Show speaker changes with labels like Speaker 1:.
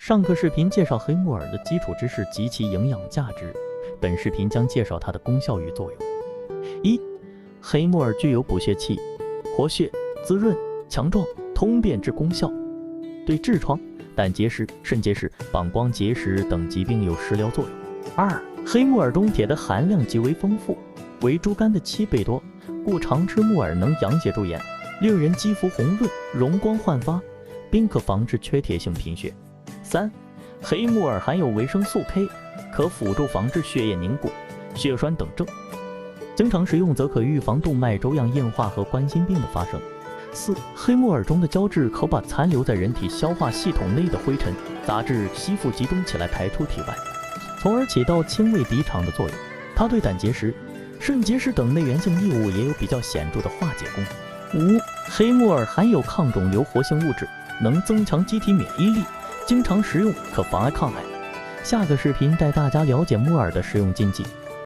Speaker 1: 上个视频介绍黑木耳的基础知识及其营养价值，本视频将介绍它的功效与作用。一、黑木耳具有补血气、活血、滋润、强壮、通便之功效，对痔疮、胆结石、肾结石、膀胱结石等疾病有食疗作用。二、黑木耳中铁的含量极为丰富，为猪肝的7倍多，故常吃木耳能养血驻颜，令人肌肤红润、容光焕发，并可防治缺铁性贫血。三、黑木耳含有维生素 K， 可辅助防治血液凝固、血栓等症，经常食用则可预防动脉粥样硬化和冠心病的发生。四、黑木耳中的胶质可把残留在人体消化系统内的灰尘、杂质吸附集中起来排出体外，从而起到清胃涤肠的作用。它对胆结石、肾结石等内源性异物也有比较显著的化解功能。五、黑木耳含有抗肿瘤活性物质，能增强机体免疫力，经常食用可妨碍抗癌。下个视频带大家了解木耳的食用禁忌。